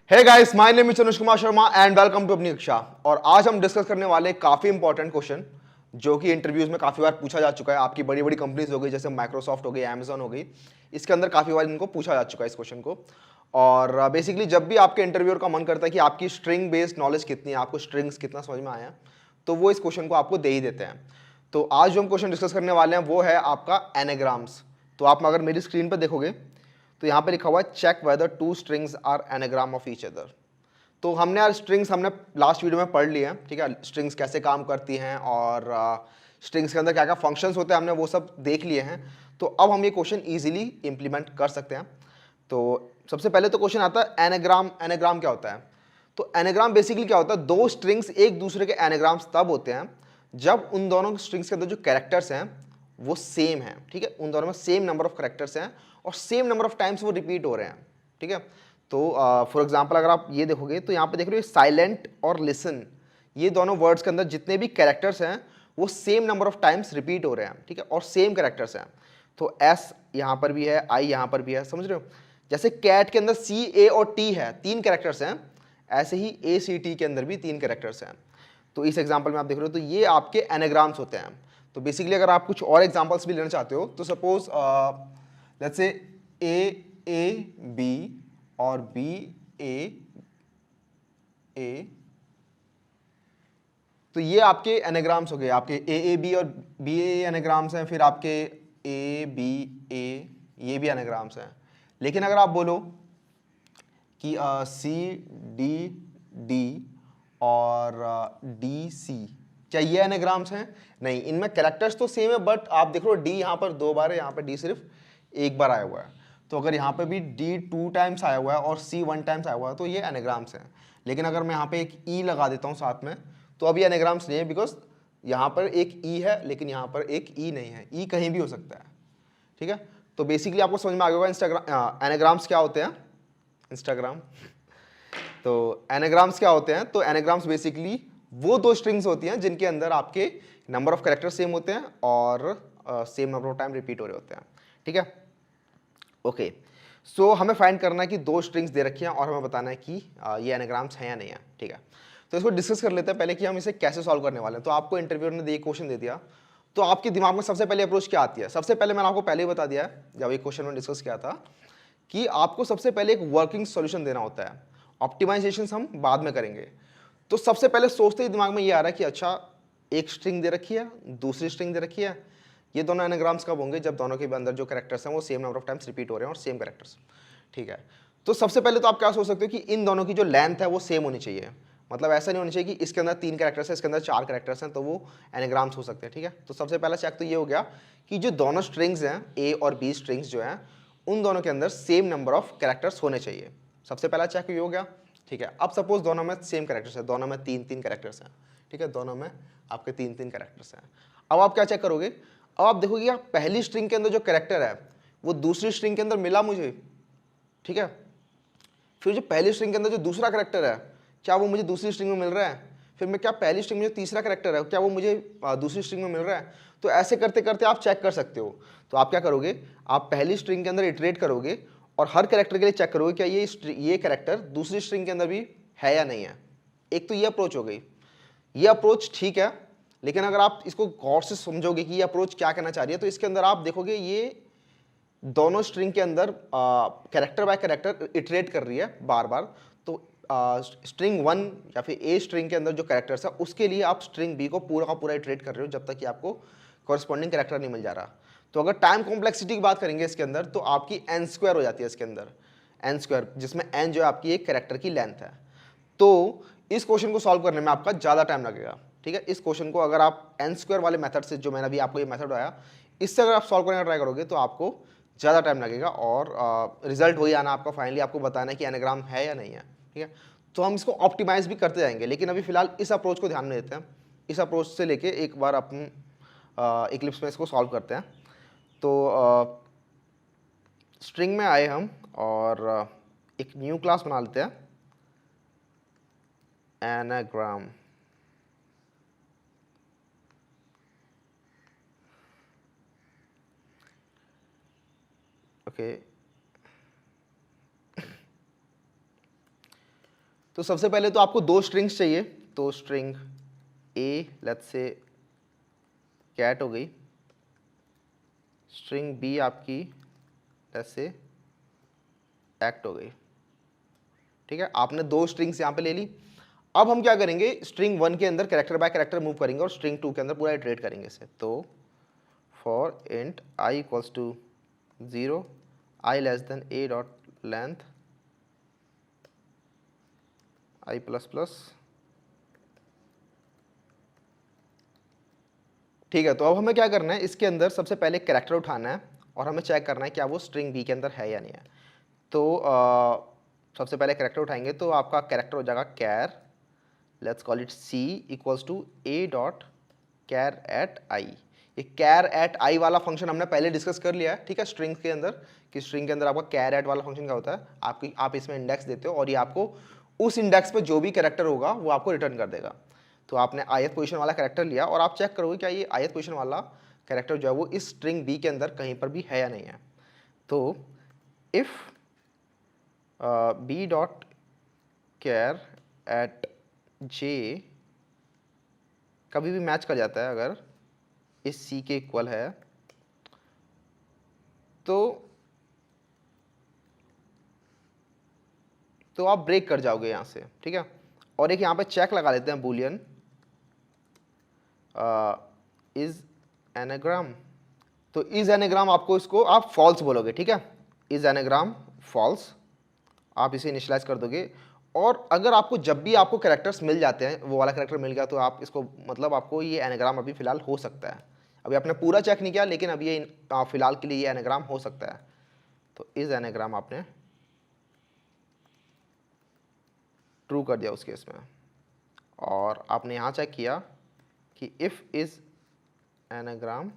Hey guys, my name is Anuj Kumar Sharma and welcome to अपनी कक्षा। और आज हम डिस्कस करने वाले काफी इंपॉर्टेंट क्वेश्चन जो कि इंटरव्यूज में काफी बार पूछा जा चुका है। आपकी बड़ी बड़ी कंपनीज हो गई, जैसे माइक्रोसॉफ्ट हो गई, अमेजॉन हो गई, इसके अंदर काफी बार इनको पूछा जा चुका है इस क्वेश्चन को। और बेसिकली जब भी आपके इंटरव्यूअर का मन करता है कि आपकी स्ट्रिंग बेस्ड नॉलेज कितनी है, आपको स्ट्रिंग्स कितना समझ में आया, तो वो इस क्वेश्चन को आपको दे ही देते हैं। तो आज जो हम क्वेश्चन डिस्कस करने वाले हैं वो है आपका एनाग्राम्स। तो आप अगर मेरी स्क्रीन पर देखोगे तो यहाँ पे लिखा हुआ है check whether two strings are anagram of each other. तो हमने यार स्ट्रिंग्स हमने लास्ट वीडियो में पढ़ लिया है, ठीक है। स्ट्रिंग्स कैसे काम करती हैं और स्ट्रिंग्स के अंदर क्या क्या फंक्शंस होते हैं हमने वो सब देख लिए हैं। तो अब हम ये क्वेश्चन इजीली इंप्लीमेंट कर सकते हैं। तो सबसे पहले तो क्वेश्चन आता है एनाग्राम। एनाग्राम क्या होता है? तो एनाग्राम बेसिकली क्या होता है, दो स्ट्रिंग्स एक दूसरे के एनाग्राम्स तब होते हैं जब उन दोनों स्ट्रिंग्स के अंदर जो कैरेक्टर्स हैं वो सेम है, ठीक है। उन दोनों में सेम नंबर ऑफ कैरेक्टर्स हैं और सेम नंबर ऑफ टाइम्स वो रिपीट हो रहे हैं, ठीक है। तो फॉर एग्जांपल अगर आप ये देखोगे तो यहाँ पे देख रहे हो साइलेंट और लिसन, ये दोनों वर्ड्स के अंदर जितने भी कैरेक्टर्स हैं वो same number of times repeat हो रहे हैं, ठीक है, और सेम कैरेक्टर्स हैं। तो एस यहाँ पर भी है, आई यहाँ पर भी है, समझ रहे हो। जैसे कैट के अंदर सी ए और टी है, तीन कैरेक्टर्स हैं, ऐसे ही ए सी टी के अंदर भी तीन कैरेक्टर्स हैं। तो इस एग्जाम्पल में आप देख रहे हो तो ये आपके एनाग्राम्स होते हैं। तो बेसिकली अगर आप कुछ और एग्जाम्पल्स भी लेना चाहते हो तो suppose let's say A B और बी ए ए, तो ये आपके एनाग्राम्स हो गए। आपके ए बी और बी ए एनाग्राम्स हैं, फिर आपके ए बी ए ये भी एनाग्राम्स हैं। लेकिन अगर आप बोलो कि सी डी डी और डी सी, क्या ये एनाग्राम्स हैं? नहीं, इनमें कैरेक्टर्स तो सेम है, बट आप देख लो डी यहाँ पर दो बार है, यहाँ पर डी सिर्फ एक बार आया हुआ है। तो अगर यहाँ पे भी डी टू टाइम्स आया हुआ है और सी वन टाइम्स आया हुआ है तो ये एनाग्राम्स हैं। लेकिन अगर मैं यहाँ पे एक ई लगा देता हूँ साथ में तो अभी एनाग्राम्स नहीं है, बिकॉज यहाँ पर एक ई है लेकिन यहाँ पर एक ई नहीं है। ई कहीं भी हो सकता है, ठीक है। तो बेसिकली आपको समझ में आ गया होगा इंस्टाग्राम एनाग्राम्स क्या होते हैं। इंस्टाग्राम। तो एनाग्राम्स क्या होते हैं? तो एनाग्राम्स बेसिकली वो दो स्ट्रिंग्स होती हैं जिनके अंदर आपके नंबर ऑफ कैरेक्टर सेम होते हैं और same number of time repeat हो रहे होते हैं, ठीक है। ओके, सो हमें फाइंड करना है कि दो स्ट्रिंग्स दे रखी हैं और हमें बताना है कि ये एनाग्राम्स हैं या नहीं है, ठीक है। तो इसको डिस्कस कर लेते हैं पहले कि हम इसे कैसे सॉल्व करने वाले हैं। तो आपको इंटरव्यूअर ने ये क्वेश्चन दे दिया तो आपके दिमाग में सबसे पहले अप्रोच क्या आती है? सबसे पहले मैंने आपको पहले ही बता दिया है जब एक क्वेश्चन में डिस्कस किया था कि आपको सबसे पहले एक वर्किंग सॉल्यूशन देना होता है। ऑप्टिमाइजेशन हम बाद में करेंगे। तो सबसे पहले सोचते ही दिमाग में ये आ रहा है कि अच्छा, एक स्ट्रिंग दे रखी है, दूसरी स्ट्रिंग दे रखी है, ये दोनों एनाग्राम्स कब होंगे? जब दोनों के अंदर जो कैरेक्टर्स हैं वो same number of times repeat हो रहे हैं और सेम कैरेक्टर्स, ठीक है। तो सबसे पहले तो आप क्या सोच सकते हो कि इन दोनों की जो लेंथ है वो सेम होनी चाहिए। मतलब ऐसा नहीं होना चाहिए कि इसके अंदर तीन कैरेक्टर्स है, इसके अंदर चार कैरेक्टर्स हैं, तो वो एनाग्राम्स हो सकते हैं, ठीक है। तो सबसे पहला चेक तो ये हो गया कि जो दोनों स्ट्रिंग्स हैं, ए और बी स्ट्रिंग्स जो हैं, उन दोनों के अंदर सेम नंबर ऑफ कैरेक्टर्स होने चाहिए। सबसे पहला चेक ये हो गया, ठीक है। अब सपोज दोनों में सेम कैरेक्टर्स है, दोनों में तीन तीन कैरेक्टर्स हैं, ठीक है, दोनों में आपके तीन तीन कैरेक्टर्स हैं। अब आप क्या चेक करोगे? अब आप देखोगे कि पहली स्ट्रिंग के अंदर जो कैरेक्टर है वो दूसरी स्ट्रिंग के अंदर मिला मुझे, ठीक है। फिर जो पहली स्ट्रिंग के अंदर जो दूसरा कैरेक्टर है क्या वो मुझे दूसरी स्ट्रिंग में मिल रहा है? फिर मैं क्या पहली स्ट्रिंग में जो तीसरा कैरेक्टर है क्या वो मुझे दूसरी स्ट्रिंग में मिल रहा है? तो ऐसे करते करते आप चेक कर सकते हो। तो आप क्या करोगे, आप पहली स्ट्रिंग के अंदर इटरेट करोगे और हर कैरेक्टर के लिए चेक करोगे क्या ये कैरेक्टर दूसरी स्ट्रिंग के अंदर भी है या नहीं है। एक तो ये अप्रोच हो गई। ये अप्रोच ठीक है, लेकिन अगर आप इसको गौर से समझोगे कि ये अप्रोच क्या कहना चाह रही है तो इसके अंदर आप देखोगे ये दोनों स्ट्रिंग के अंदर कैरेक्टर बाय कैरेक्टर इटरेट कर रही है बार बार। तो स्ट्रिंग वन या फिर ए स्ट्रिंग के अंदर जो कैरेक्टर्स है उसके लिए आप स्ट्रिंग बी को पूरा का पूरा इटरेट कर रहे हो जब तक कि आपको कॉरस्पॉन्डिंग कैरेक्टर नहीं मिल जा रहा। तो अगर टाइम कॉम्प्लेक्सिटी की बात करेंगे इसके अंदर तो आपकी एन स्क्वायर हो जाती है इसके अंदर, एन स्क्वायर, जिसमें एन जो है आपकी एक कैरेक्टर की लेंथ है। तो इस क्वेश्चन को सॉल्व करने में आपका ज़्यादा टाइम लगेगा, ठीक है। इस क्वेश्चन को अगर आप एन स्क्वायर वाले मेथड से, जो मैंने अभी आपको ये मेथड आया, इससे अगर आप सॉल्व करने का ट्राई करोगे तो आपको ज़्यादा टाइम लगेगा और रिजल्ट वही आना आपका, फाइनली आपको बताना है कि एनाग्राम है या नहीं है, ठीक है। तो हम इसको ऑप्टिमाइज भी करते जाएंगे, लेकिन अभी फिलहाल इस अप्रोच को ध्यान में देते हैं। इस अप्रोच से लेके एक बार अपन इक्लिप्स में इसको सॉल्व करते हैं। तो स्ट्रिंग में आए हम और एक न्यू क्लास बना लेते हैं, एनाग्राम। ओके, तो सबसे पहले तो आपको दो स्ट्रिंग्स चाहिए, तो string A let's say cat हो गई, स्ट्रिंग बी आपकी लेट्स से एक्ट हो गई। ठीक है, आपने दो स्ट्रिंग्स यहाँ पे ले ली। अब हम क्या करेंगे, स्ट्रिंग 1 के अंदर कैरेक्टर बाय कैरेक्टर मूव करेंगे और स्ट्रिंग 2 के अंदर पूरा इटरेट करेंगे इसे। तो for int i equals to 0, i less than a dot length i plus plus. ठीक है, तो अब हमें क्या करना है, इसके अंदर सबसे पहले कैरेक्टर उठाना है और हमें चेक करना है क्या वो स्ट्रिंग बी के अंदर है या नहीं है। तो सबसे पहले कैरेक्टर उठाएंगे, तो आपका कैरेक्टर हो जाएगा char, let's call it C equals to A dot char at I. ये कैर एट आई वाला फंक्शन हमने पहले डिस्कस कर लिया है, ठीक है, स्ट्रिंग के अंदर, कि स्ट्रिंग के अंदर आपका कैर एट वाला फंक्शन क्या होता है, आप इसमें इंडेक्स देते हो और ये आपको उस इंडेक्स पे जो भी कैरेक्टर होगा वो आपको रिटर्न कर देगा। तो आपने ith पोजीशन वाला कैरेक्टर लिया और आप चेक करोगे क्या ये ith पोजीशन वाला कैरेक्टर जो है वो इस स्ट्रिंग बी के अंदर कहीं पर भी है या नहीं है। तो if B dot char at J कभी भी मैच कर जाता है अगर इस सी के इक्वल है, तो आप ब्रेक कर जाओगे यहाँ से। ठीक है, और एक यहाँ पे चेक लगा लेते हैं, बूलियन इज एनाग्राम। तो इज एनाग्राम आपको इसको आप फॉल्स बोलोगे। ठीक है, इज एनाग्राम फॉल्स, आप इसे इनिशियलाइज कर दोगे। और अगर आपको जब भी आपको कैरेक्टर्स मिल जाते हैं, वो वाला कैरेक्टर मिल गया, तो आप इसको मतलब आपको ये एनाग्राम अभी फिलहाल हो सकता है। अभी आपने पूरा चेक नहीं किया, लेकिन अभी ये फिलहाल के लिए ये एनाग्राम हो सकता है। तो इज एनाग्राम आपने ट्रू कर दिया उस केस में, और आपने यहाँ चेक किया कि इफ़ इज़ एनाग्राम,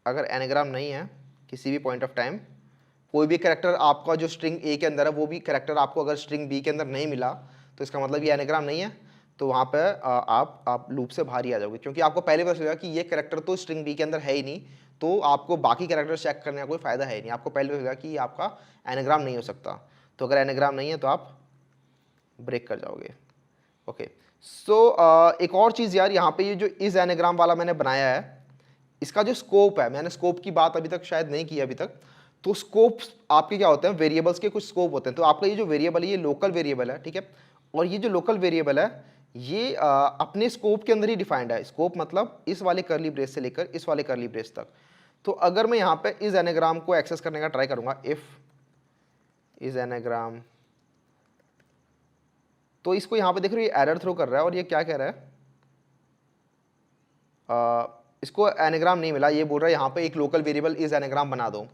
अगर एनाग्राम नहीं है किसी भी पॉइंट ऑफ टाइम, कोई भी कैरेक्टर आपका जो स्ट्रिंग ए के अंदर है वो भी कैरेक्टर आपको अगर स्ट्रिंग बी के अंदर नहीं मिला, तो इसका मतलब ये एनाग्राम नहीं है। तो वहाँ पे आप लूप से बाहर ही आ जाओगे, क्योंकि आपको पहले पता चलेगा कि ये कैरेक्टर तो स्ट्रिंग बी के अंदर है ही नहीं, तो आपको बाकी कैरेक्टर चेक करने का कोई फायदा है ही नहीं। आपको पहले पता चलेगा कि ये आपका एनाग्राम नहीं हो सकता। तो अगर एनाग्राम नहीं है तो आप ब्रेक कर जाओगे। ओके, सो एक और चीज़ यार, यहाँ पे ये जो इज एनाग्राम वाला मैंने बनाया है, इसका जो स्कोप है, मैंने स्कोप की बात अभी तक शायद नहीं की अभी तक। तो स्कोप आपके क्या होते हैं, वेरिएबल्स के कुछ स्कोप होते हैं। तो आपका ये जो वेरिएबल है ये लोकल वेरिएबल है। ठीक है, और ये जो लोकल वेरिएबल है ये अपने स्कोप के अंदर ही डिफाइंड है। स्कोप मतलब इस वाले करली ब्रेस से लेकर इस वाले करली ब्रेस तक। तो अगर मैं यहाँ पे इस एनाग्राम को एक्सेस करने का ट्राई करूँगा, इफ इज एनाग्राम, तो इसको यहाँ पे देख रहे हो ये एरर थ्रो कर रहा है और ये क्या कह रहा है, इसको एनाग्राम नहीं मिला, ये बोल रहा है यहाँ पे एक लोकल वेरिएबल इज एनाग्राम बना दो।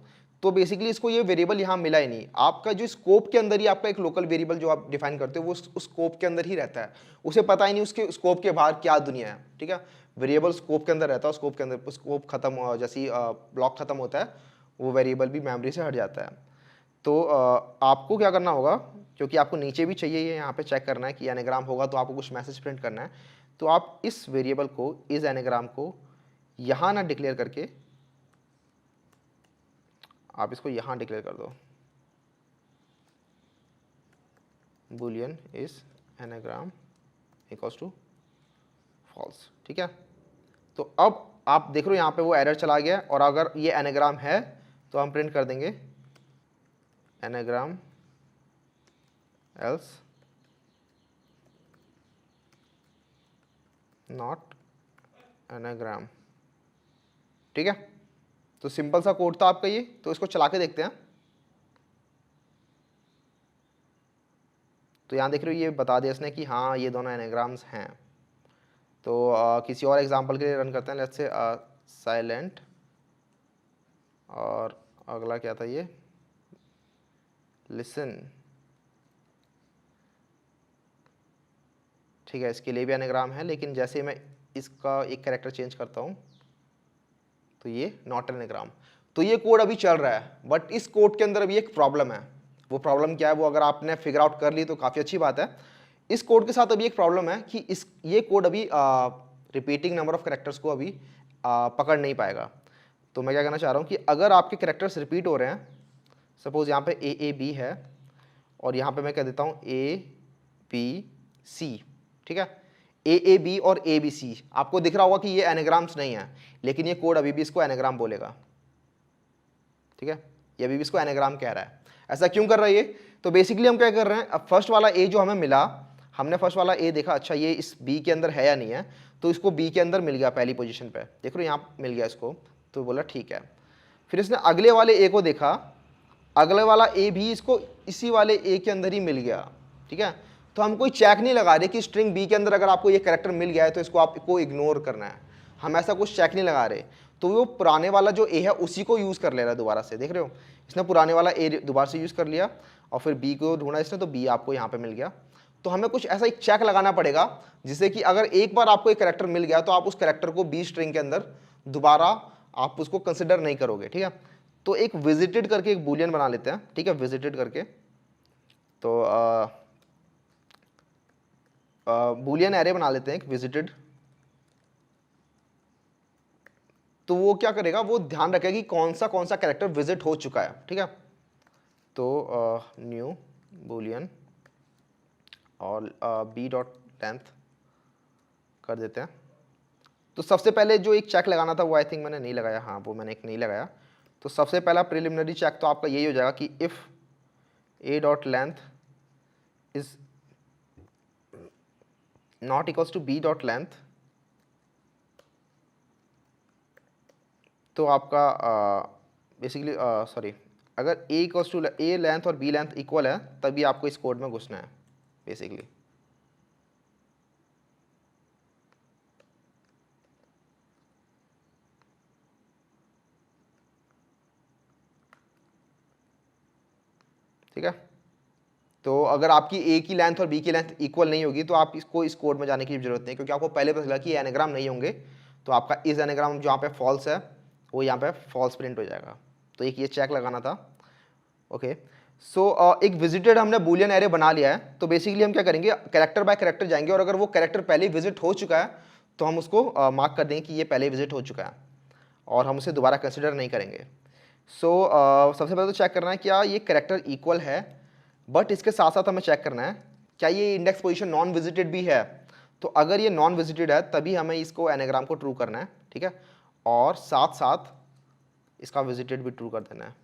तो बेसिकली इसको ये वेरिएबल यहाँ मिला ही नहीं। आपका जो स्कोप के अंदर ही आपका एक लोकल वेरिएबल जो आप डिफाइन करते हो वो उस स्कोप के अंदर ही रहता है, उसे पता ही नहीं उसके स्कोप के बाहर क्या दुनिया है। ठीक है, वेरिएबल स्कोप के अंदर रहता है, स्कोप के अंदर स्कोप खत्म, जैसे ब्लॉक खत्म होता है वो वेरिएबल भी मेमोरी से हट जाता है। तो आपको क्या करना होगा, क्योंकि आपको नीचे भी चाहिए ये यहाँ पे चेक करना है कि एनाग्राम होगा तो आपको कुछ मैसेज प्रिंट करना है। तो आप इस वेरिएबल को, इस एनाग्राम को यहाँ ना डिक्लेयर करके आप इसको यहाँ डिक्लेयर कर दो, boolean is anagram equals to false. ठीक है, तो अब आप देख रहे हो यहाँ पे वो एरर चला गया, और अगर ये एनाग्राम है तो हम प्रिंट कर देंगे एनाग्राम एल्स नॉट एनाग्राम। ठीक है, तो सिंपल सा कोड था आपका ये। तो इसको चला के देखते हैं। तो यहाँ देख रहे हो ये बता दिया इसने कि हाँ ये दोनों एनाग्राम्स हैं। तो किसी और एग्जांपल के लिए रन करते हैं, लेट्स से साइलेंट, और अगला क्या था ये, लिसन। ठीक है, इसके लिए भी एनाग्राम है, लेकिन जैसे मैं इसका एक कैरेक्टर चेंज करता हूँ तो ये नॉट एनाग्राम। तो ये कोड अभी चल रहा है, बट इस कोड के अंदर अभी एक प्रॉब्लम है। वो प्रॉब्लम क्या है, वो अगर आपने फिगर आउट कर ली तो काफ़ी अच्छी बात है। इस कोड के साथ अभी एक प्रॉब्लम है कि ये कोड अभी रिपीटिंग नंबर ऑफ कैरेक्टर्स को अभी पकड़ नहीं पाएगा। तो मैं क्या कहना चाह रहा हूँ कि अगर आपके कैरेक्टर्स रिपीट हो रहे हैं, सपोज यहाँ पे ए बी है और यहाँ पे मैं कह देता हूँ ABC, ठीक है। AAB और ABC आपको दिख रहा होगा कि ये एनाग्राम्स नहीं है, लेकिन ये कोड अभी भी इसको एनाग्राम बोलेगा, ठीक है। ये अभी भी इसको एनाग्राम कह रहा है। ऐसा क्यों कर रहा है ये? तो बेसिकली हम क्या कर रहे हैं, अब फर्स्ट वाला A जो हमें मिला, हमने फर्स्ट वाला A देखा, अच्छा ये इस B के अंदर है या नहीं है, तो इसको B के अंदर मिल गया पहली पोजीशन पे, देख रहे हो यहाँ मिल गया इसको, तो बोला ठीक है। फिर इसने अगले वाले A को देखा, अगले वाला A भी इसको इसी वाले A के अंदर ही मिल गया, ठीक है। तो हम कोई चेक नहीं लगा रहे कि स्ट्रिंग B के अंदर अगर आपको ये कैरेक्टर मिल गया है तो इसको आपको इग्नोर करना है, हम ऐसा कुछ चेक नहीं लगा रहे। तो वो पुराने वाला जो A है उसी को यूज़ कर ले रहा है दोबारा से, देख रहे हो, इसने पुराने वाला A दोबारा से यूज़ कर लिया और फिर B को ढूंढा इसने, तो B आपको यहाँ पे मिल गया। तो हमें कुछ ऐसा एक चेक लगाना पड़ेगा जिससे कि अगर एक बार आपको एक कैरेक्टर मिल गया तो आप उस कैरेक्टर को B स्ट्रिंग के अंदर दोबारा आप उसको कंसिडर नहीं करोगे, ठीक है। तो एक विजिटेड करके एक बूलियन बना लेते हैं, ठीक है, विजिटेड करके। तो बूलियन एरे बना लेते हैं एक विजिटेड। तो वो क्या करेगा, वो ध्यान रखेगा कि कौन सा कैरेक्टर विजिट हो चुका है, ठीक है। तो न्यू बूलियन और b डॉट लेंथ कर देते हैं। तो सबसे पहले जो एक चेक लगाना था वो आई थिंक मैंने नहीं लगाया, हाँ वो मैंने एक नहीं लगाया। तो सबसे पहला प्रिलिमिनरी चेक तो आपका यही हो जाएगा कि if a dot length is not equals to b dot length, तो आपका बेसिकली सॉरी, अगर a equals to a length और b लेंथ इक्वल है तभी आपको इस कोड में घुसना है बेसिकली। ठीक है, तो अगर आपकी A की लेंथ और B की लेंथ इक्वल नहीं होगी तो आप इसको इस कोड में जाने की जरूरत नहीं, क्योंकि आपको पहले पता चला कि एनाग्राम नहीं होंगे, तो आपका इस एनाग्राम जो यहाँ पे फॉल्स है वो यहाँ पे फॉल्स प्रिंट हो जाएगा। तो एक ये चेक लगाना था। ओके, सो एक विजिटेड हमने बूलियन एरे बना लिया है। तो बेसिकली हम क्या करेंगे, कैरेक्टर बाय कैरेक्टर जाएंगे और अगर वो कैरेक्टर पहले विजिट हो चुका है तो हम उसको मार्क कर देंगे कि ये पहले विजिट हो चुका है और हम उसे दोबारा कंसिडर नहीं करेंगे। सो सबसे पहले तो चेक करना है क्या ये कैरेक्टर इक्वल है, बट इसके साथ साथ हमें चेक करना है क्या ये इंडेक्स पोजीशन नॉन विजिटेड भी है। तो अगर ये नॉन विजिटेड है तभी हमें इसको एनाग्राम को ट्रू करना है, ठीक है, और साथ साथ इसका विजिटेड भी ट्रू कर देना है,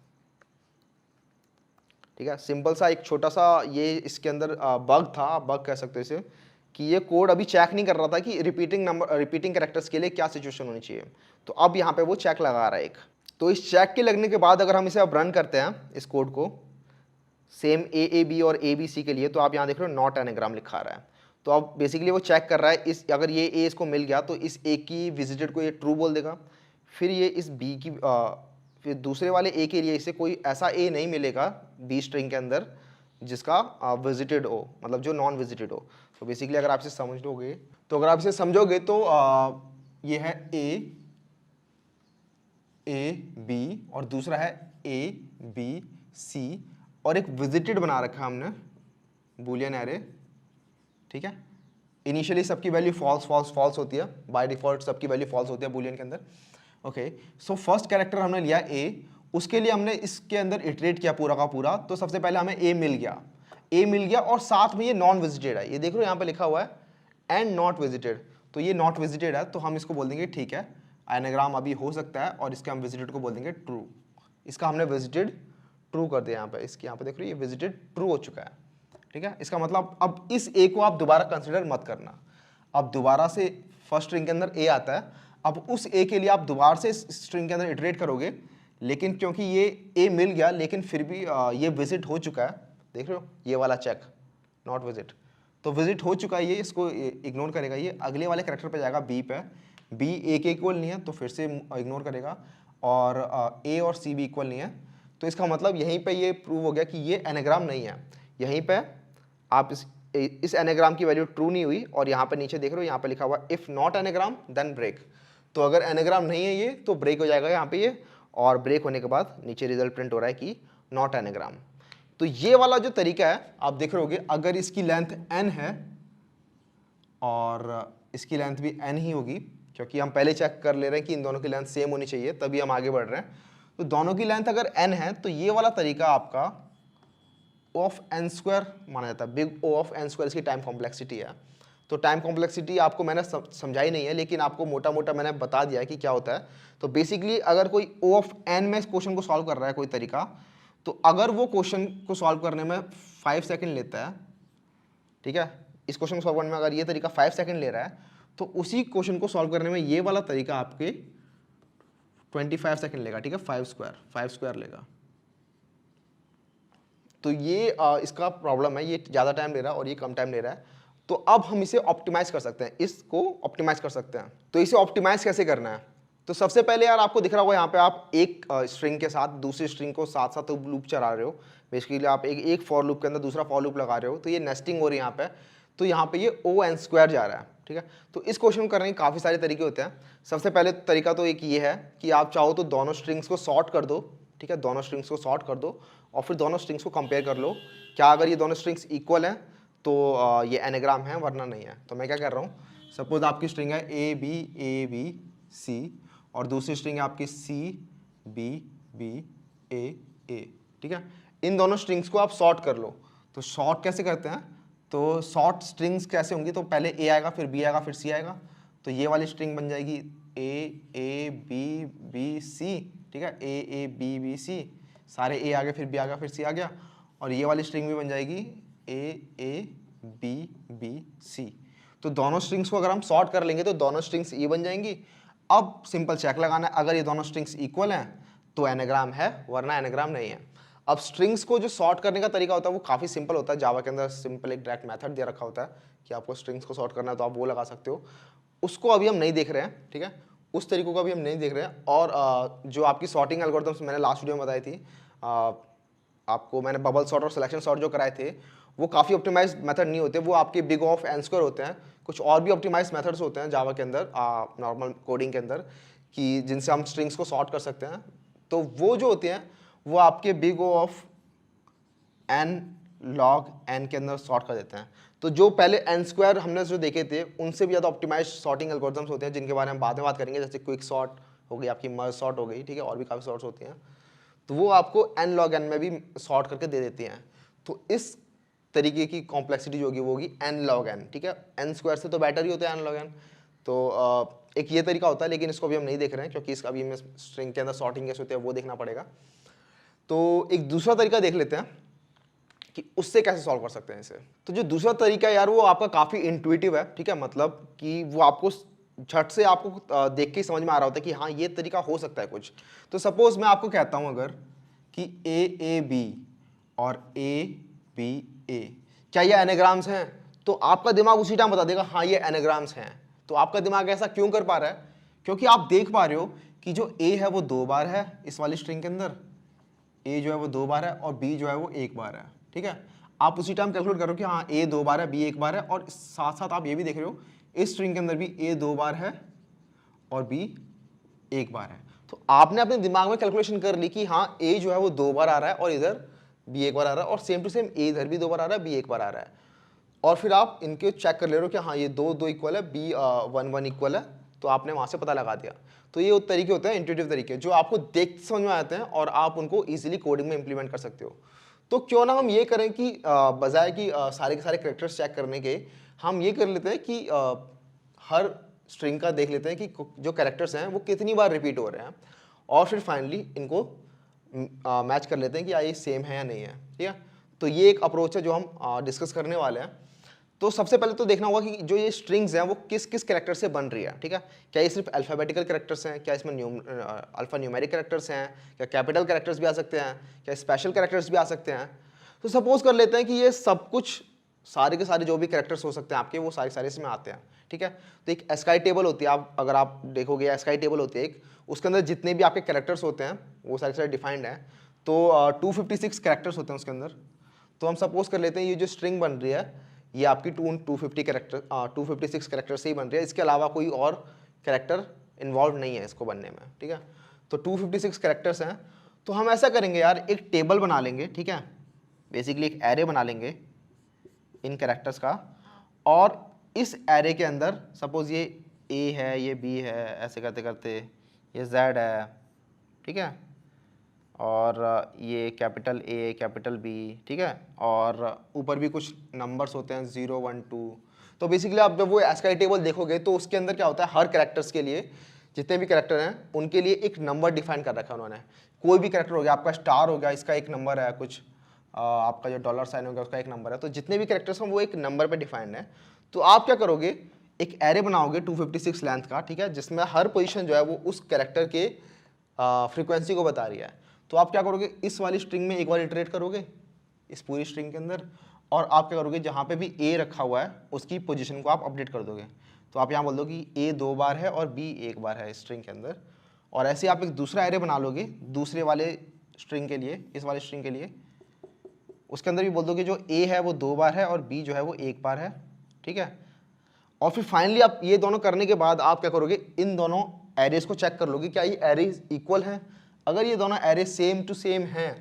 ठीक है। सिंपल सा एक छोटा सा ये इसके अंदर बग था, बग कह सकते हो इसे, कि ये कोड अभी चेक नहीं कर रहा था कि रिपीटिंग कैरेक्टर्स के लिए क्या सिचुएशन होनी चाहिए। तो अब यहाँ पे वो चेक लगा रहा है एक। तो इस चेक के लगने के बाद अगर हम इसे अब रन करते हैं इस कोड को सेम AAB और ABC के लिए, तो आप यहाँ देख रहे हो नॉट एनाग्राम लिखा रहा है। तो अब बेसिकली वो चेक कर रहा है इस, अगर ये A इसको मिल गया तो इस A की विजिटेड को ये ट्रू बोल देगा, फिर ये इस B की फिर दूसरे वाले A के लिए इसे कोई ऐसा A नहीं मिलेगा B स्ट्रिंग के अंदर जिसका विजिटेड हो, मतलब जो नॉन विजिटेड हो। तो बेसिकली अगर आप इसे समझोगे तो ये है A B और दूसरा है ABC और एक विजिटेड बना रखा है हमने बूलियन एरे, ठीक है। इनिशियली सबकी वैल्यू फॉल्स होती है, बाय डिफॉल्ट सबकी वैल्यू फॉल्स होती है बूलियन के अंदर। ओके, सो फर्स्ट कैरेक्टर हमने लिया A, उसके लिए हमने इसके अंदर इटरेट किया पूरा का पूरा। तो सबसे पहले हमें A मिल गया और साथ में ये नॉन विजिटेड है, ये देख लो यहाँ पे लिखा हुआ है एंड नॉट विजिटेड। तो ये नॉट विजिटेड है तो हम इसको बोल देंगे ठीक है, एनाग्राम अभी हो सकता है और इसके हम विजिटेड को बोल देंगे ट्रू। इसका हमने विजिटेड ट्रू कर दिया यहाँ पे, इसके यहाँ पे देख रहे हो ये विजिटेड ट्रू हो चुका है, ठीक है। इसका मतलब अब इस A को आप दोबारा कंसिडर मत करना। अब दोबारा से फर्स्ट स्ट्रिंग के अंदर A आता है, अब उस A के लिए आप दोबारा से स्ट्रिंग के अंदर इटरेट करोगे, लेकिन क्योंकि ये A मिल गया लेकिन फिर भी ये विजिट हो चुका है, देख रहे हो ये वाला चेक नॉट विजिट, तो विजिट हो चुका है ये, इसको इग्नोर करेगा। ये अगले वाले कैरेक्टर पे जाएगा B पे, B A के इक्वल नहीं है तो फिर से इग्नोर करेगा, और A और C भी इक्वल नहीं है। तो इसका मतलब यहीं पे ये प्रूव हो गया कि ये एनाग्राम नहीं है। यहीं पे आप इस एनाग्राम की वैल्यू ट्रू नहीं हुई, और यहाँ पे नीचे देख रहे हो यहाँ पे लिखा हुआ if not anagram then break. तो अगर एनाग्राम नहीं है ये तो ब्रेक हो जाएगा यहाँ पे ये, और ब्रेक होने के बाद नीचे रिजल्ट प्रिंट हो रहा है कि नॉट एनाग्राम। तो ये वाला जो तरीका है आप देख रहे होगे, अगर इसकी लेंथ n है और इसकी लेंथ भी n ही होगी, क्योंकि हम पहले चेक कर ले रहे हैं कि इन दोनों की लेंथ सेम होनी चाहिए तभी हम आगे बढ़ रहे हैं। तो दोनों की लेंथ अगर n है तो ये वाला तरीका आपका O ऑफ एन स्क्वायर माना जाता है, big O of n square इसकी टाइम कॉम्प्लेक्सिटी है। तो टाइम कॉम्प्लेक्सिटी आपको मैंने समझाई नहीं है, लेकिन आपको मोटा मोटा मैंने बता दिया है कि क्या होता है। तो बेसिकली अगर कोई O ऑफ एन में इस क्वेश्चन को सॉल्व कर रहा है कोई तरीका, तो अगर वो क्वेश्चन को सॉल्व करने में 5 सेकंड लेता है, ठीक है, इस क्वेश्चन को सॉल्व करने में अगर ये तरीका 5 सेकंड ले रहा है, तो उसी क्वेश्चन को सॉल्व करने में ये वाला तरीका आपके 25 सेकंड लेगा, ठीक है, 5 स्क्वायर लेगा। तो ये इसका प्रॉब्लम है, ये ज़्यादा टाइम ले रहा है और ये कम टाइम ले रहा है। तो अब हम इसे ऑप्टिमाइज कर सकते हैं, इसको ऑप्टिमाइज कर सकते हैं। तो इसे ऑप्टिमाइज कैसे करना है? तो सबसे पहले यार आपको दिख रहा होगा यहाँ पे आप एक स्ट्रिंग के साथ दूसरी स्ट्रिंग को साथ साथ लूप चला रहे हो। बेसिकली आप एक फॉर लूप के अंदर दूसरा फॉर लूप लगा रहे हो, तो ये नेस्टिंग हो रही है यहाँ पे। तो यहाँ पे ये O n स्क्वायर जा रहा है, ठीक है। तो इस क्वेश्चन को करने के काफ़ी सारे तरीके होते हैं। सबसे पहले तरीका तो एक ये है कि आप चाहो तो दोनों स्ट्रिंग्स को सॉर्ट कर दो, ठीक है, दोनों स्ट्रिंग्स को सॉर्ट कर दो और फिर दोनों स्ट्रिंग्स को कंपेयर कर लो। क्या अगर ये दोनों स्ट्रिंग्स इक्वल हैं तो ये एनाग्राम है, वरना नहीं है। तो मैं क्या कर रहा हूँ, सपोज आपकी स्ट्रिंग है A B C और दूसरी स्ट्रिंग है आपकी C B B A, ठीक है। इन दोनों स्ट्रिंग्स को आप सॉर्ट कर लो। तो सॉर्ट कैसे करते हैं? तो सॉर्ट स्ट्रिंग्स कैसे होंगी? तो पहले A आएगा, फिर B आएगा, फिर C आएगा। तो ये वाली स्ट्रिंग बन जाएगी A B C, ठीक है, A B C, सारे A आ गए, फिर B आ गया, फिर C आ गया। और ये वाली स्ट्रिंग भी बन जाएगी A B C। तो दोनों स्ट्रिंग्स को अगर हम सॉर्ट कर लेंगे तो दोनों स्ट्रिंग्स ये बन जाएंगी। अब सिंपल चेक लगाना है, अगर ये दोनों स्ट्रिंग्स इक्वल हैं तो एनाग्राम है, वरना एनाग्राम नहीं है। अब स्ट्रिंग्स को जो सॉर्ट करने का तरीका होता है वो काफ़ी सिंपल होता है। जावा के अंदर सिंपल एक डायरेक्ट मेथड दे रखा होता है कि आपको स्ट्रिंग्स को सॉर्ट करना है, तो आप वो लगा सकते हो। उसको अभी हम नहीं देख रहे हैं, ठीक है, उस तरीकों को अभी हम नहीं देख रहे हैं। और जो आपकी सॉर्टिंग एल्गोरिथम्स मैंने लास्ट वीडियो में बताई थी, आपको मैंने बबल सॉर्ट और सिलेक्शन सॉर्ट जो कराए थे, वो काफ़ी ऑप्टिमाइज मेथड नहीं होते, वो आपके बिग ऑफ एन स्क्वायर होते हैं। कुछ और भी ऑप्टिमाइज मेथड्स होते हैं जावा के अंदर, नॉर्मल कोडिंग के अंदर, कि जिनसे हम स्ट्रिंग्स को सॉर्ट कर सकते हैं। तो वो जो होते हैं वो आपके big O of n log n के अंदर सॉर्ट कर देते हैं। तो जो पहले एन स्क्वायर हमने जो देखे थे उनसे भी ज़्यादा ऑप्टिमाइज सॉर्टिंग एल्गोरिथम्स होते हैं, जिनके बारे में बाद में बात करेंगे, जैसे क्विक सॉर्ट हो गई, आपकी मर्ज सॉर्ट हो गई, ठीक है, और भी काफ़ी सॉर्ट्स होती हैं। तो वो आपको एन लॉग एन में भी सॉर्ट करके दे देती हैं। तो इस तरीके की कॉम्प्लेक्सिटी जो होगी वो होगी एन लॉग एन, ठीक है। एन स्क्वायर से तो बेटर ही होता है एन लॉग एन। तो एक ये तरीका होता है, लेकिन इसको भी हम नहीं देख रहे हैं क्योंकि इसका अभी हमें स्ट्रिंग के अंदर सॉर्टिंग कैसे होती है वो देखना पड़ेगा। तो एक दूसरा तरीका देख लेते हैं कि उससे कैसे सॉल्व कर सकते हैं इसे। तो जो दूसरा तरीका यार वो आपका काफ़ी इंट्यूटिव है, ठीक है, मतलब कि वो आपको झट से आपको देख के ही समझ में आ रहा होता है कि हाँ ये तरीका हो सकता है कुछ। तो सपोज मैं आपको कहता हूँ अगर कि A B और A B A, क्या ये एनाग्राम्स हैं? तो आपका दिमाग उसी टाइम बता देगा हाँ ये एनाग्राम्स हैं। तो आपका दिमाग ऐसा क्यों कर पा रहा है? क्योंकि आप देख पा रहे हो कि जो A है वो 2 बार है इस वाली स्ट्रिंग के अंदर, A जो है वो 2 बार है और B जो है वो 1 बार है, ठीक है। आप उसी टाइम कैलकुलेट करो कि हाँ A 2 बार है, B 1 बार है, और साथ साथ आप ये भी देख रहे हो इस स्ट्रिंग के अंदर भी A 2 बार है और B 1 बार है। तो आपने अपने दिमाग में कैलकुलेशन कर ली कि हाँ A जो है वो 2 बार आ रहा है और इधर B 1 बार आ रहा है, और सेम टू सेम A इधर भी 2 बार आ रहा है, B 1 बार आ रहा है। और फिर आप इनके चेक कर ले रहे हो कि हाँ ये 2 2 इक्वल है, B 1 1 इक्वल है, तो आपने वहाँ से पता लगा दिया। तो ये तरीके होते हैं इंट्यूटिव तरीके, जो आपको देख समझ में आते हैं और आप उनको इजीली कोडिंग में इंप्लीमेंट कर सकते हो। तो क्यों ना हम ये करें कि बजाय कि सारे के सारे कैरेक्टर्स चेक करने के, हम ये कर लेते हैं कि हर स्ट्रिंग का देख लेते हैं कि जो कैरेक्टर्स हैं वो कितनी बार रिपीट हो रहे हैं, और फिर फाइनली इनको मैच कर लेते हैं कि ये सेम है या नहीं है, ठीक है। तो ये एक अप्रोच है जो हम डिस्कस करने वाले हैं। तो सबसे पहले तो देखना होगा कि जो ये स्ट्रिंग्स हैं वो किस किस कैरेक्टर से बन रही है, ठीक है। क्या ये सिर्फ अल्फ़ाबेटिकल कैरेक्टर्स हैं, क्या इसमें अल्फ़ा न्यूमेरिक कैरेक्टर्स हैं, क्या कैपिटल कैरेक्टर्स भी आ सकते हैं, क्या स्पेशल कैरेक्टर्स भी आ सकते हैं। तो सपोज कर लेते हैं कि ये सब कुछ सारे के सारे जो भी कैरेक्टर्स हो सकते हैं आपके, वो सारे इसमें आते हैं, ठीक है। तो एक एस्काई टेबल होती है, आप अगर आप देखोगे एस्काई टेबल होती है एक, उसके अंदर जितने भी आपके कैरेक्टर्स होते हैं वो सारे डिफाइंड हैं। तो 256 कैरेक्टर्स होते हैं उसके अंदर। तो हम सपोज कर लेते हैं ये जो स्ट्रिंग बन रही है ये आपकी 256 कैरेक्टर से ही बन रही है, इसके अलावा कोई और कैरेक्टर इन्वॉल्व नहीं है इसको बनने में, ठीक है। तो 256 कैरेक्टर्स हैं। तो हम ऐसा करेंगे यार, एक टेबल बना लेंगे, ठीक है, बेसिकली एक एरे बना लेंगे इन कैरेक्टर्स का, और इस एरे के अंदर सपोज ये A है, ये B है, ऐसे करते करते ये Z है, ठीक है, और ये कैपिटल ए कैपिटल बी, ठीक है, और ऊपर भी कुछ नंबर्स होते हैं 0 1 2। तो बेसिकली आप जब वो एस्काई टेबल देखोगे तो उसके अंदर क्या होता है, हर कैरेक्टर्स के लिए, जितने भी कैरेक्टर हैं उनके लिए एक नंबर डिफाइन कर रखा है उन्होंने। कोई भी कैरेक्टर हो गया, आपका स्टार हो गया, इसका एक नंबर है, कुछ आपका जो डॉलर साइन हो गया उसका एक नंबर है। तो जितने भी कैरेक्टर्स हैं वो एक नंबर पे डिफाइंड है। तो आप क्या करोगे, एक एरे बनाओगे 256 लेंथ का, ठीक है, जिसमें हर पोजीशन जो है वो उस कैरेक्टर के फ्रीक्वेंसी को बता रही है। तो आप क्या करोगे, इस वाली स्ट्रिंग में एक बार इटरेट करोगे इस पूरी स्ट्रिंग के अंदर, और आप क्या करोगे, जहाँ पे भी ए रखा हुआ है उसकी पोजीशन को आप अपडेट कर दोगे। तो आप यहाँ बोल दो कि ए 2 बार है और बी 1 बार है स्ट्रिंग के अंदर। और ऐसे आप एक दूसरा एरे बना लोगे दूसरे वाले स्ट्रिंग के लिए, इस वाले स्ट्रिंग के लिए, उसके अंदर भी बोल दो कि जो ए है वो 2 बार है और बी जो है वो 1 बार है, ठीक है। और फिर फाइनली आप ये दोनों करने के बाद आप क्या करोगे, इन दोनों एरेज को चेक कर लोगे क्या ये एरेज इक्वल हैं। अगर ये दोनों एरे सेम टू सेम हैं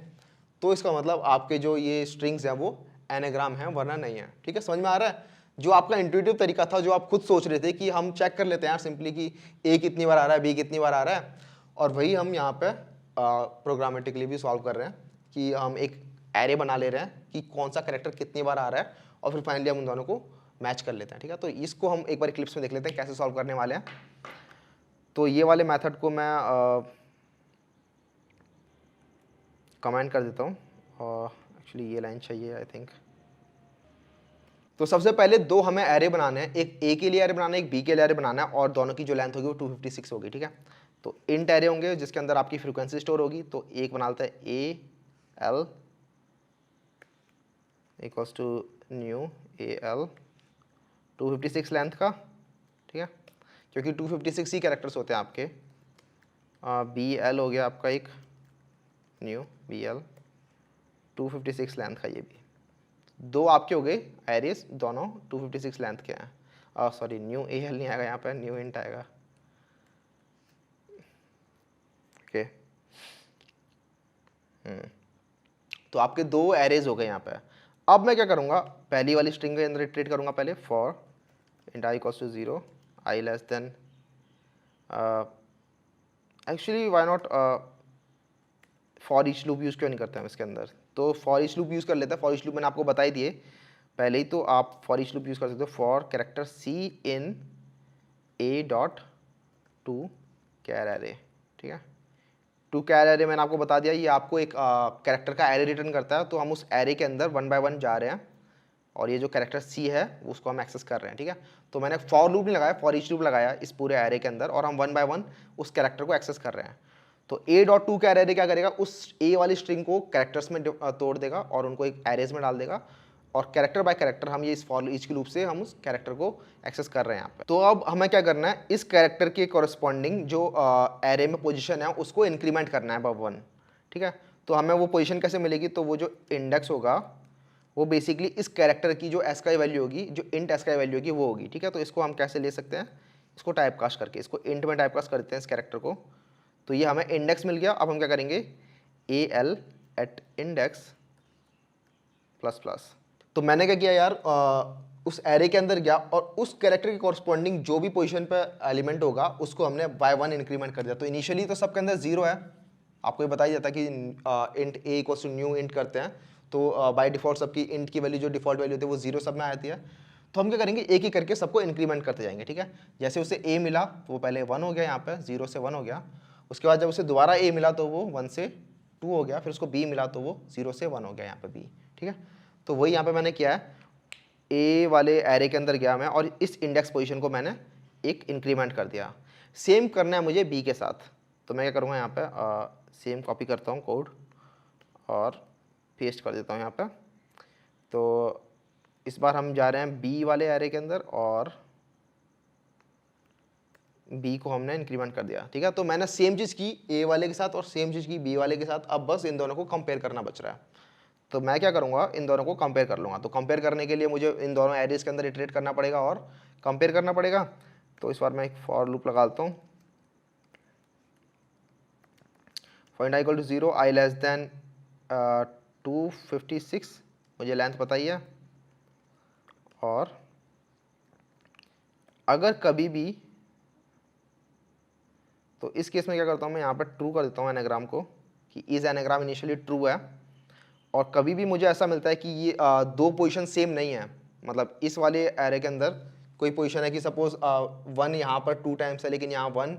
तो इसका मतलब आपके जो ये स्ट्रिंग्स हैं वो एनाग्राम हैं, वरना नहीं है, ठीक है। समझ में आ रहा है? जो आपका इंट्यूटिव तरीका था, जो आप खुद सोच रहे थे कि हम चेक कर लेते हैं यार सिंपली कि ए कितनी बार आ रहा है, बी कितनी बार आ रहा है, और वही हम यहाँ पे प्रोग्रामेटिकली भी सॉल्व कर रहे हैं कि हम एक एरे बना ले रहे हैं कि कौन सा कैरेक्टर कितनी बार आ रहा है, और फिर फाइनली हम उन दोनों को मैच कर लेते हैं, ठीक है। तो इसको हम एक बार क्लिप्स में देख लेते हैं कैसे सॉल्व करने वाले हैं। तो ये वाले मेथड को मैं कमेंट कर देता हूँ, और एक्चुअली ये लाइन चाहिए आई थिंक। तो सबसे पहले दो हमें एरे बनाने हैं, एक ए के लिए एरे बनाना है, एक बी के लिए एरे बनाना है, और दोनों की जो लेंथ होगी वो 256 होगी, ठीक है। तो इंट एरे होंगे जिसके अंदर आपकी फ्रीक्वेंसी स्टोर होगी। तो एक बना लेते हैं a l equals to new a l 256 length का, ठीक है, क्योंकि 256 ही कैरेक्टर्स होते हैं आपके। बी एल हो गया आपका एक न्यू बी एल 256 लेंथ का, ये भी दो आपके हो गए एरेस, दोनों 256 लेंथ के हैं। सॉरी न्यू ए एल नहीं आएगा यहाँ पे, न्यू इंट आएगा, ओके। तो आपके दो एरेज हो गए यहाँ पे। अब मैं क्या करूँगा, पहली वाली स्ट्रिंग के अंदर इटरेट करूँगा पहले, for int i equals to 0 i less than, actually why not for each loop use क्यों नहीं करते हैं इसके अंदर। तो फॉर ईच लूप यूज़ कर लेते हैं। फॉर ईच लूप मैंने आपको बता ही दिए पहले ही, तो आप फॉर ईच लूप यूज़ कर सकते हो। For character c in a dot to char array, ठीक है। टू कैर एरे मैंने आपको बता दिया, ये आपको एक कैरेक्टर का एरे रिटर्न करता है। तो हम उस एरे के अंदर 1 बाय 1 जा रहे हैं, और ये जो कैरेक्टर सी है उसको हम एक्सेस कर रहे हैं, ठीक है। तो मैंने फॉर लूप नहीं लगाया, फॉर ईच लूप लगाया इस पूरे एरे के अंदर, और हम 1 बाय 1 उस कैरेक्टर को एक्सेस कर रहे हैं। तो a dot to char array क्या करेगा, उस ए वाली स्ट्रिंग को कैरेक्टर्स में तोड़ देगा और उनको एक एरेज में डाल देगा, और कैरेक्टर बाय कैरेक्टर हम ये इस फॉर ईच के लूप से हम उस कैरेक्टर को एक्सेस कर रहे हैं यहाँ पे। तो अब हमें क्या करना है, इस कैरेक्टर के कॉरस्पॉन्डिंग जो एरे में पोजीशन है उसको इंक्रीमेंट करना है बाय 1, ठीक है। तो हमें वो पोजीशन कैसे मिलेगी, तो वो जो इंडेक्स होगा वो बेसिकली इस कैरेक्टर की जो एसकाई वैल्यू होगी, जो इंट एसकाई वैल्यू होगी वो होगी, ठीक है। तो इसको हम कैसे ले सकते हैं, इसको टाइप कास्ट करके, इसको इंट में टाइप कास्ट करते हैं इस कैरेक्टर को। तो ये हमें इंडेक्स मिल गया। अब हम क्या करेंगे, a l at index plus plus. तो मैंने क्या किया यार, उस एरे के अंदर गया और उस कैरेक्टर के कॉरस्पॉन्डिंग जो भी पोजीशन पे एलिमेंट होगा उसको हमने बाय 1 इंक्रीमेंट कर दिया। तो इनिशियली तो सबके अंदर 0 है, आपको ये बताया जाता है कि int a equals to new int करते हैं, तो बाय डिफॉल्ट सबकी इंट की वैल्यू जो डिफॉल्ट वैल्यू होती है वो 0 सब में आती है। तो हम क्या करेंगे, एक ही करके सबको इंक्रीमेंट करते जाएंगे, ठीक है। जैसे उसे ए मिला तो वो पहले 1 हो गया, यहाँ पे 0 से 1 हो गया। उसके बाद जब उसे दोबारा ए मिला तो वो 1 से 2 हो गया, फिर उसको बी मिला तो वो 0 से 1 हो गया यहाँ पे बी, ठीक है। तो वही यहाँ पे मैंने किया है, ए वाले एरे के अंदर गया मैं और इस इंडेक्स पोजीशन को मैंने एक इंक्रीमेंट कर दिया। सेम करना है मुझे बी के साथ। तो मैं क्या करूँगा, यहाँ पे सेम कॉपी करता हूँ कोड और पेस्ट कर देता हूँ यहाँ पे। तो इस बार हम जा रहे हैं बी वाले एरे के अंदर और बी को हमने इंक्रीमेंट कर दिया, ठीक है। तो मैंने सेम चीज़ की ए वाले के साथ और सेम चीज़ की बी वाले के साथ। अब बस इन दोनों को कंपेयर करना बच रहा है। तो मैं क्या करूँगा, इन दोनों को कंपेयर कर लूँगा। तो कंपेयर करने के लिए मुझे इन दोनों एरेज के अंदर इटरेट करना पड़ेगा और कंपेयर करना पड़ेगा। तो इस बार मैं एक फॉर लूप लगाता हूँ, find i equal to 0 i less than 256, मुझे लेंथ बताइए। और अगर कभी भी, तो इस केस में क्या करता हूँ मैं, यहाँ पर ट्रू कर देता हूँ एनाग्राम को कि इज एनाग्राम इनिशियली ट्रू है, और कभी भी मुझे ऐसा मिलता है कि ये दो पोजीशन सेम नहीं है, मतलब इस वाले एरे के अंदर कोई पोजीशन है कि सपोज 1 यहाँ पर 2 टाइम्स है लेकिन यहाँ 1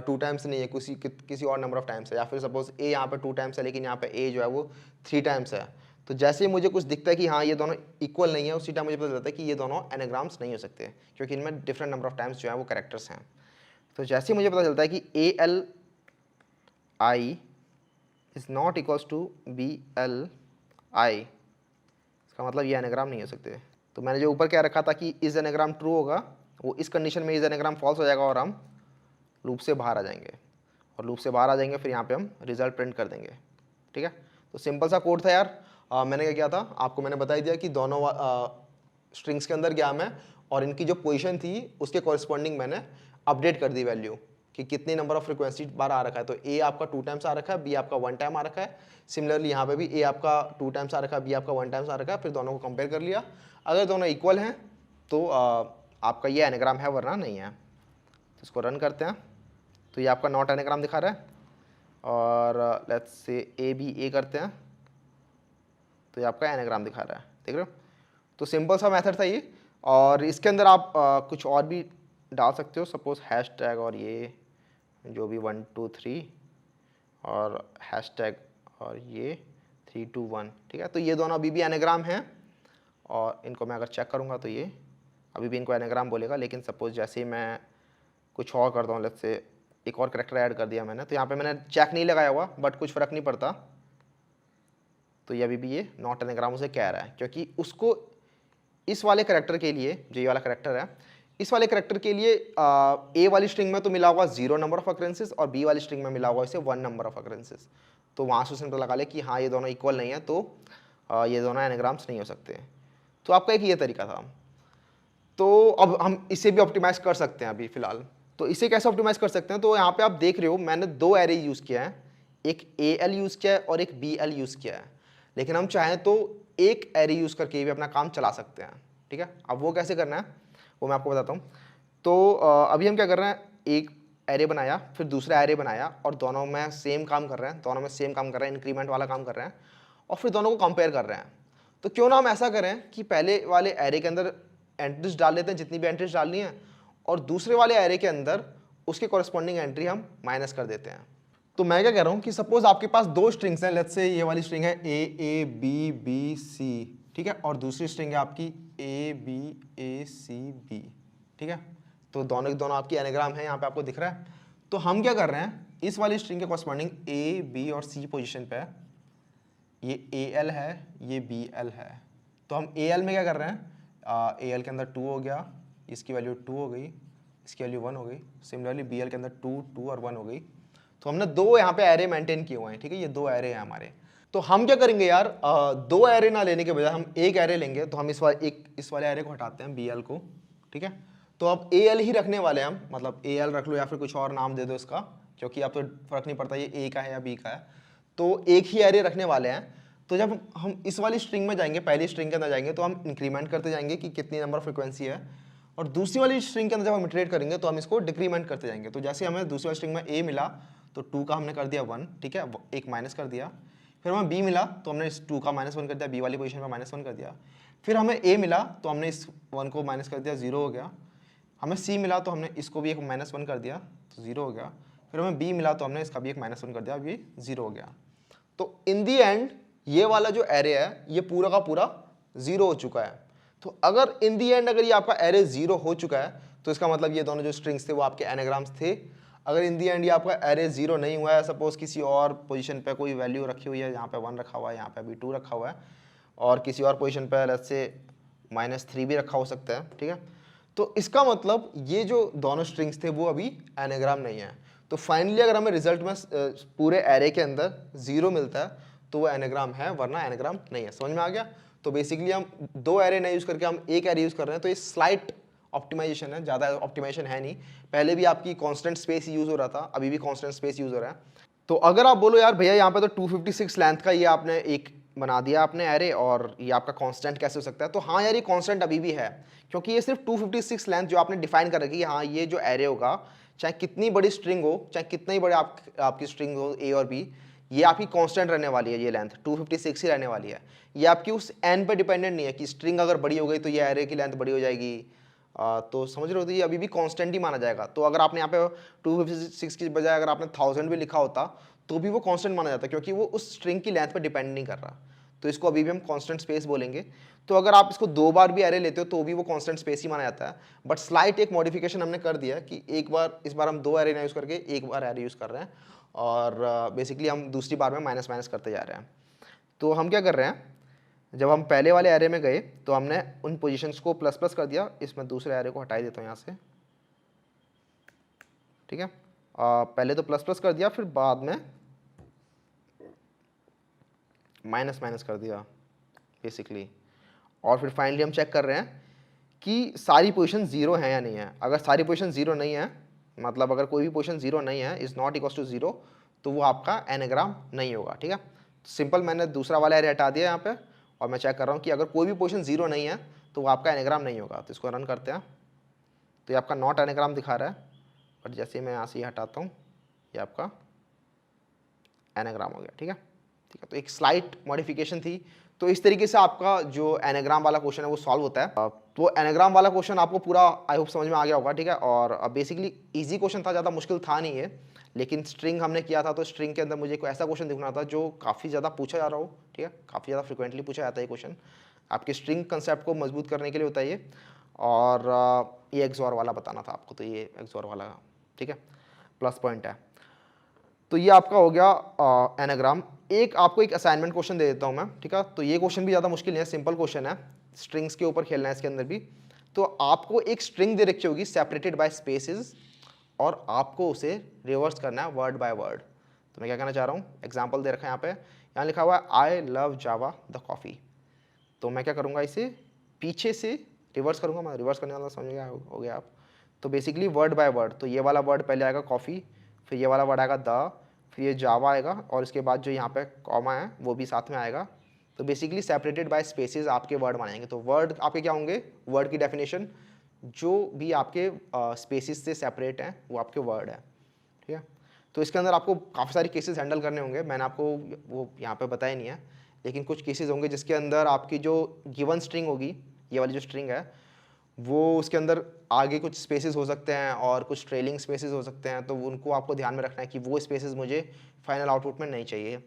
2 टाइम्स नहीं है, किसी और नंबर ऑफ टाइम्स है, या फिर सपोज ए यहाँ पर 2 टाइम्स है लेकिन यहाँ पे ए जो है वो 3 टाइम्स है। तो जैसे ही मुझे कुछ दिखता है कि हाँ ये दोनों इक्वल नहीं है, उसी टाइम मुझे पता चलता है कि ये दोनों एनाग्राम्स नहीं हो सकते, क्योंकि इनमें डिफरेंट नंबर ऑफ टाइम्स जो है वो कैरेक्टर्स हैं। तो जैसे ही मुझे पता चलता है कि ALI is not equals to BLI, इसका मतलब ये एनाग्राम नहीं हो सकते। तो मैंने जो ऊपर क्या रखा था कि इज एनाग्राम ट्रू होगा, वो इस कंडीशन में इज एनाग्राम फॉल्स हो जाएगा और हम लूप से बाहर आ जाएंगे, और लूप से बाहर आ जाएंगे फिर यहाँ पे हम रिजल्ट प्रिंट कर देंगे। ठीक है, तो सिंपल सा कोड था यार। मैंने क्या किया था आपको मैंने बता ही दिया कि दोनों स्ट्रिंग्स के अंदर गया मैं, और इनकी जो पोजीशन थी उसके कॉरस्पॉन्डिंग मैंने अपडेट कर दी वैल्यू कि कितनी नंबर ऑफ फ्रीक्वेंसी बार आ रखा है। तो ए आपका 2 टाइम्स आ रखा है, बी आपका 1 टाइम आ रखा है। सिमिलरली यहाँ पे भी ए आपका 2 टाइम्स आ रखा है, बी आपका 1 टाइम्स आ रखा है। फिर दोनों को कंपेयर कर लिया, अगर दोनों इक्वल हैं तो आपका ये एनाग्राम है, वरना नहीं है। तो इसको रन करते हैं, तो ये आपका नॉट एनाग्राम दिखा रहा है, और लेट्स से ABA करते हैं तो ये आपका एनाग्राम दिखा रहा है, देख रहे हो। तो सिंपल सा मेथड था ये, और इसके अंदर आप कुछ और भी डाल सकते हो, सपोज हैशटैग और ये जो भी 1 2 3 और हैशटैग और ये 3 2 1, ठीक है। तो ये दोनों अभी भी एनाग्राम हैं, और इनको मैं अगर चेक करूँगा तो ये अभी भी इनको एनाग्राम बोलेगा। लेकिन सपोज जैसे ही मैं कुछ और करता हूँ, लेट्स से एक और कैरेक्टर ऐड कर दिया मैंने, तो यहाँ पे मैंने चेक नहीं लगाया हुआ, बट कुछ फ़र्क नहीं पड़ता, तो ये अभी भी ये नॉट एनाग्राम उसे कह रहा है, क्योंकि उसको इस वाले कैरेक्टर के लिए, जो ये वाला कैरेक्टर है, इस वाले कैरेक्टर के लिए ए वाली स्ट्रिंग में तो मिला हुआ 0 नंबर ऑफ अकरेंसेस, और बी वाली स्ट्रिंग में मिला हुआ इसे 1 नंबर ऑफ अकरेंसेस। तो वहाँ से उसने तो लगा ले कि हाँ ये दोनों इक्वल नहीं है, तो ये दोनों एनाग्राम्स नहीं हो सकते। तो आपका एक ये तरीका था। तो अब हम इसे भी ऑप्टिमाइज कर सकते हैं अभी फ़िलहाल। तो इसे कैसे ऑप्टिमाइज कर सकते हैं, तो यहाँ पे आप देख रहे हो मैंने 2 एरे यूज़ किया है, एक AL यूज़ किया है और एक BL यूज़ किया है। लेकिन हम चाहें तो एक एरे यूज़ करके भी अपना काम चला सकते हैं, ठीक है। अब वो कैसे करना है वो मैं आपको बताता हूँ। तो अभी हम क्या कर रहे हैं, एक एरे बनाया, फिर दूसरा एरे बनाया, और दोनों में सेम काम कर रहे हैं, दोनों में सेम काम कर रहे हैं, इंक्रीमेंट वाला काम कर रहे हैं, और फिर दोनों को कंपेयर कर रहे हैं। तो क्यों ना हम ऐसा करें कि पहले वाले एरे के अंदर एंट्रीज डाल लेते हैं, जितनी भी एंट्रीज डालनी है, और दूसरे वाले एरे के अंदर उसके कॉरस्पॉन्डिंग एंट्री हम माइनस कर देते हैं। तो मैं क्या कह रहा हूँ कि सपोज आपके पास 2 स्ट्रिंग्स हैं, लेट्स से ये वाली स्ट्रिंग है AABBC, ठीक है, और दूसरी स्ट्रिंग है आपकी ABACB, ठीक है। तो दोनों के दोनों आपकी एनाग्राम है, यहाँ पे आपको दिख रहा है। तो हम क्या कर रहे हैं, इस वाली स्ट्रिंग के कॉरस्पॉन्डिंग A, B और C पोजीशन पे ये AL है, ये BL है। तो हम AL में क्या कर रहे हैं, AL के अंदर 2 हो गया, इसकी वैल्यू 2 हो गई, इसकी वैल्यू 1 हो गई। सिमिलरली BL के अंदर 2 2 और 1 हो गई। तो हमने 2 यहाँ पे एरे मेंटेन किए हुए हैं, ठीक है, ये 2 एरे हैं हमारे। तो हम क्या करेंगे यार, 2 एरे ना लेने के बजाय हम एक एरे लेंगे। तो हम इस वाले एरे को हटाते हैं, BL को, ठीक है। तो अब AL ही रखने वाले हैं हम, मतलब AL रख लो या फिर कुछ और नाम दे दो इसका, क्योंकि अब तो फर्क नहीं पड़ता ये A का है या B का है। तो एक ही एरे रखने वाले हैं। तो जब हम इस वाली स्ट्रिंग में जाएंगे, पहली स्ट्रिंग के अंदर जाएंगे, तो हम इंक्रीमेंट करते जाएंगे कि कितनी नंबर ऑफ फ्रीक्वेंसी है, और दूसरी वाली स्ट्रिंग के अंदर जब हम इटरेट करेंगे तो हम इसको डिक्रीमेंट करते जाएंगे। तो जैसे हमें दूसरी वाली स्ट्रिंग में A मिला तो 2 का हमने कर दिया 1, ठीक है, एक माइनस कर दिया। फिर हमें B मिला तो हमने इस 2 का -1 कर दिया, B वाली पोजीशन पर -1 कर दिया। फिर हमें A मिला तो हमने इस 1 को माइनस कर दिया, 0 हो गया। हमें C मिला तो हमने इसको भी एक -1 कर दिया, तो 0 हो गया। फिर हमें B मिला तो हमने इसका भी एक -1 कर दिया, अभी 0 हो गया। तो इन दी एंड ये वाला जो एरे है ये पूरा का पूरा 0 हो चुका है। तो अगर इन दी एंड अगर ये आपका एरे 0 हो चुका है तो इसका मतलब ये दोनों जो स्ट्रिंग्स थे वो आपके एनाग्राम्स थे। अगर इन दी एंड ये आपका एरे 0 नहीं हुआ है, सपोज किसी और पोजीशन पे कोई वैल्यू रखी हुई है, यहाँ पे 1 रखा हुआ है, यहाँ पे भी 2 रखा हुआ है, और किसी और पोजीशन पे लेट्स से -3 भी रखा हो सकता है, ठीक है। तो इसका मतलब ये जो दोनों स्ट्रिंग्स थे वो अभी एनाग्राम नहीं है। तो फाइनली अगर हमें रिजल्ट में पूरे एरे के अंदर 0 मिलता है तो वो एनाग्राम है, वरना एनाग्राम नहीं है। समझ में आ गया। तो बेसिकली हम 2 एरे नहीं यूज़ करके हम एक एरे यूज़ कर रहे हैं। तो ये स्लाइट ऑप्टिमाइजेशन है, ज़्यादा ऑप्टिमाइजेशन है नहीं। पहले भी आपकी कांस्टेंट स्पेस यूज़ हो रहा था, अभी भी कांस्टेंट स्पेस यूज़ हो रहा है। तो अगर आप बोलो यार भैया यहाँ पे तो 256 लेंथ का ये आपने एक बना दिया आपने एरे, और ये आपका कांस्टेंट कैसे हो सकता है, तो हाँ यार ये कांस्टेंट अभी भी है, क्योंकि ये सिर्फ 256 लेंथ जो आपने डिफाइन कर रखी है। हाँ ये जो एरे होगा, चाहे कितनी बड़ी स्ट्रिंग हो, चाहे कितना ही बड़े आपकी स्ट्रिंग हो A और B, ये आपकी कांस्टेंट रहने वाली है, ये लेंथ 256 ही रहने वाली है। ये आपकी उस n पे डिपेंडेंट नहीं है कि स्ट्रिंग अगर बड़ी हो गई तो ये एरे की लेंथ बड़ी हो जाएगी। तो समझ रहे हो, तो ये अभी भी कांस्टेंट ही माना जाएगा। तो अगर आपने यहाँ पे 256 की बजाय अगर आपने 1000 भी लिखा होता तो भी वो कांस्टेंट माना जाता, क्योंकि वो उस स्ट्रिंग की लेंथ पे डिपेंड नहीं कर रहा। तो इसको अभी भी हम कांस्टेंट स्पेस बोलेंगे। तो अगर आप इसको 2 बार भी एरे लेते हो तो भी वो कांस्टेंट स्पेस ही माना जाता है। बट स्लाइट एक मॉडिफिकेशन हमने कर दिया कि एक बार, इस बार हम 2 एरे ना यूज़ करके एक बार एरे यूज़ कर रहे हैं, और बेसिकली हम दूसरी बार में माइनस माइनस करते जा रहे हैं। तो हम क्या कर रहे हैं, जब हम पहले वाले एरे में गए तो हमने उन पोजीशंस को प्लस प्लस कर दिया। इसमें दूसरे एरे को हटा देता हूँ यहाँ से, ठीक है। पहले तो प्लस प्लस कर दिया, फिर बाद में माइनस माइनस कर दिया बेसिकली। और फिर फाइनली हम चेक कर रहे हैं कि सारी पोजीशन जीरो है या नहीं है। अगर सारी पोजीशन जीरो नहीं है, मतलब अगर कोई भी पोजीशन जीरो नहीं है, is not equal to zero, तो वो आपका एनाग्राम नहीं होगा, ठीक है। सिंपल, मैंने दूसरा वाला एरे हटा दिया यहाँ पे, और मैं चेक कर रहा हूँ कि अगर कोई भी पोजीशन जीरो नहीं है तो वो आपका एनाग्राम नहीं होगा। तो इसको रन करते हैं, तो ये आपका नॉट एनाग्राम दिखा रहा है, बट जैसे मैं यहाँ से हटाता हूँ ये आपका एनाग्राम हो गया, ठीक है। ठीक है, तो एक स्लाइट मॉडिफिकेशन थी। तो इस तरीके से आपका जो एनाग्राम वाला क्वेश्चन है वो सॉल्व होता है। तो एनाग्राम वाला क्वेश्चन आपको पूरा आई होप समझ में आ गया होगा, ठीक है। और बेसिकली इजी क्वेश्चन था, ज़्यादा मुश्किल था नहीं है, लेकिन स्ट्रिंग हमने किया था तो स्ट्रिंग के अंदर मुझे कोई ऐसा क्वेश्चन दिखना था जो काफ़ी ज़्यादा पूछा जा रहा हो, ठीक है। काफ़ी ज़्यादा फ्रिक्वेंटली पूछा जाता है ये क्वेश्चन, आपके स्ट्रिंग कंसेप्ट को मजबूत करने के लिए होता है ये। और ये एक्सॉर वाला बताना था आपको, तो ये एक्सॉर वाला, ठीक है, प्लस पॉइंट है। तो ये आपका हो गया एनाग्राम। एक आपको एक असाइनमेंट क्वेश्चन दे देता हूँ मैं, ठीक है। तो ये क्वेश्चन भी ज़्यादा मुश्किल नहीं है, सिंपल क्वेश्चन है, स्ट्रिंग्स के ऊपर खेलना है इसके अंदर भी। तो आपको एक स्ट्रिंग दे रखी होगी सेपरेटेड बाय स्पेसेस, और आपको उसे रिवर्स करना है वर्ड बाय वर्ड। तो मैं क्या कहना चाह रहा हूँ, एग्जाम्पल दे रखा है यहाँ पे, यहाँ लिखा हुआ है I love Java the coffee. तो मैं क्या करूँगा, इसे पीछे से रिवर्स करूँगा। मैं रिवर्स करने वाला, समझ गया हो गया आप। तो बेसिकली वर्ड बाय वर्ड, तो ये वाला वर्ड पहले आएगा कॉफ़ी, फिर ये वाला वर्ड आएगा द, फिर ये जावा आएगा, और इसके बाद जो यहाँ पे कॉमा है वो भी साथ में आएगा। तो बेसिकली सेपरेटेड बाय स्पेसेस आपके वर्ड बनाएंगे। तो वर्ड आपके क्या होंगे, वर्ड की डेफिनेशन, जो भी आपके स्पेसेस से सेपरेट हैं वो आपके वर्ड है, ठीक है। तो इसके अंदर आपको काफ़ी सारे केसेस हैंडल करने होंगे, मैंने आपको वो यहाँ पे बताया नहीं है, लेकिन कुछ केसेस होंगे जिसके अंदर आपकी जो गिवन स्ट्रिंग होगी, ये वाली जो स्ट्रिंग है, वो उसके अंदर आगे कुछ स्पेसेस हो सकते हैं और कुछ ट्रेलिंग स्पेसेस हो सकते हैं। तो उनको आपको ध्यान में रखना है कि वो स्पेसेस मुझे फाइनल आउटपुट में नहीं चाहिए,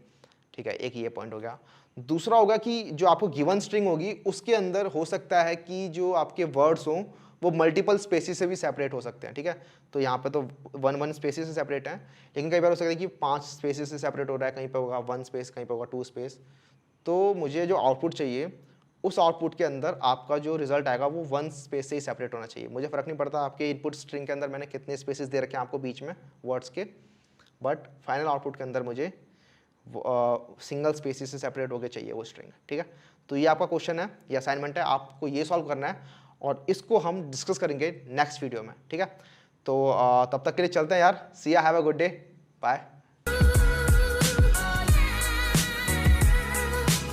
ठीक है। एक ये पॉइंट हो गया। दूसरा होगा कि जो आपको गिवन स्ट्रिंग होगी उसके अंदर हो सकता है कि जो आपके वर्ड्स हों वो मल्टीपल स्पेसिस से भी सेपरेट हो सकते हैं, ठीक है। तो यहाँ पे तो वन स्पेसिस से सेपरेट हैं, लेकिन कई बार हो सकता है कि 5 स्पेसिस से सेपरेट हो रहा है, कहीं पे होगा 1 स्पेस, कहीं पे होगा 2 स्पेस। तो मुझे जो आउटपुट चाहिए उस आउटपुट के अंदर आपका जो रिजल्ट आएगा वो 1 स्पेस से ही सेपरेट होना चाहिए। मुझे फ़र्क नहीं पड़ता आपके इनपुट स्ट्रिंग के अंदर मैंने कितने स्पेसेस दे रखे हैं आपको बीच में वर्ड्स के, बट फाइनल आउटपुट के अंदर मुझे सिंगल स्पेसिस से सेपरेट होकर चाहिए वो स्ट्रिंग, ठीक है। तो ये आपका क्वेश्चन है, ये असाइनमेंट है, आपको ये सॉल्व करना है, और इसको हम डिस्कस करेंगे नेक्स्ट वीडियो में, ठीक है। तो तब तक के लिए चलते हैं यार, see ya, have a good day, bye.